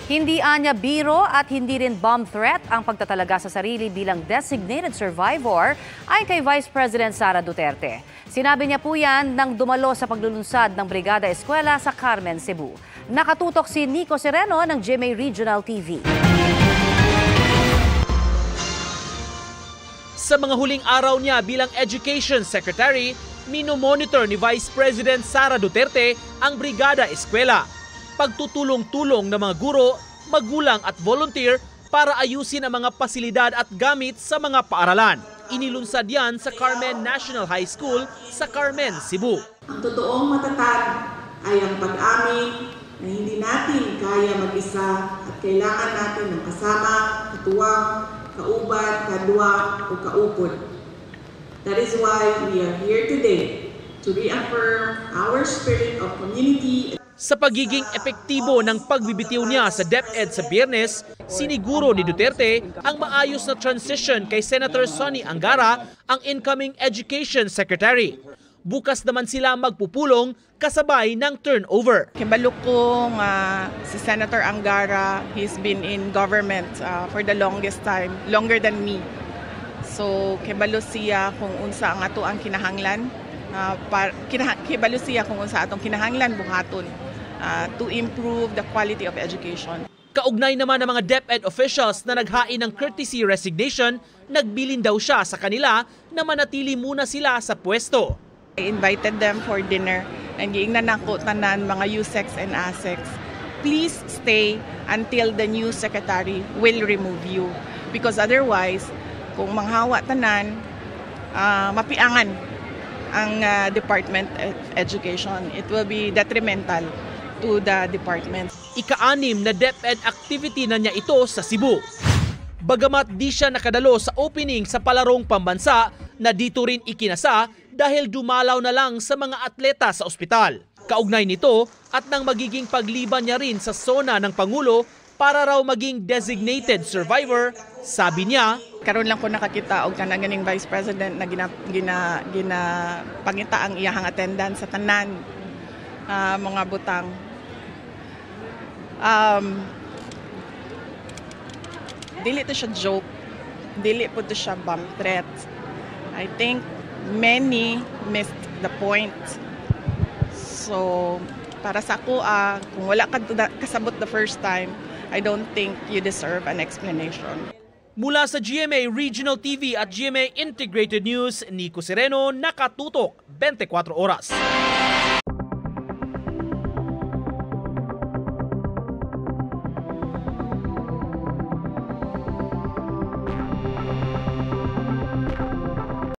Hindi anya biro at hindi rin bomb threat ang pagtatalaga sa sarili bilang designated survivor ay kay Vice President Sara Duterte. Sinabi niya po yan nang dumalo sa paglulunsad ng Brigada Eskwela sa Carmen, Cebu. Nakatutok si Nico Sereno ng GMA Regional TV. Sa mga huling araw niya bilang Education Secretary, minomonitor ni Vice President Sara Duterte ang Brigada Eskwela. Pagtutulong-tulong ng mga guro, magulang at volunteer para ayusin ang mga pasilidad at gamit sa mga paaralan. Inilunsad yan sa Carmen National High School sa Carmen, Cebu. Ang totoong matatag ay ang pag-amin na hindi natin kaya mag-isa at kailangan natin ng kasama, katuwang, kauban, kadwa o kaupod. That is why we are here today to reaffirm our spirit of community. Sa pagiging epektibo ng pagbibitiw niya sa DepEd sa Biyernes, siniguro ni Duterte ang maayos na transition kay Senator Sonny Angara, ang incoming Education Secretary. Bukas naman sila magpupulong kasabay ng turnover. Kibalok ko si Senator Angara, he's been in government for the longest time, longer than me. So kibalo siya kung unsa ang ato ang kinahanglan, kibalo siya kung unsa atong kinahanglan buhaton to improve the quality of education. Kaugnay naman ng mga DepEd officials na naghain ng courtesy resignation, nagbilin daw siya sa kanila na manatili muna sila sa pwesto. I invited them for dinner and giingnan nako tanan mga USECs and ASECs. Please stay until the new secretary will remove you because otherwise kung manghawa tanan mapiangan ang Department of Education. It will be detrimental to the department. Ika-anim na DepEd activity na niya ito sa Cebu. Bagamat di siya nakadalo sa opening sa palarong pambansa na dito rin ikinasa dahil dumalaw na lang sa mga atleta sa ospital. Kaugnay nito at nang magiging pagliban niya rin sa SONA ng Pangulo para raw maging designated survivor, sabi niya, karon lang ko nakakita og kanang ganing Vice President na pangita ang iyahang attendance sa tanan mga butang. Dili to siya joke, dili po to siya bomb threat. I think many missed the point. So, para sa ako, kung wala ka kasabot the first time, I don't think you deserve an explanation. Mula sa GMA Regional TV at GMA Integrated News, Nico Sereno, nakatutok 24 oras.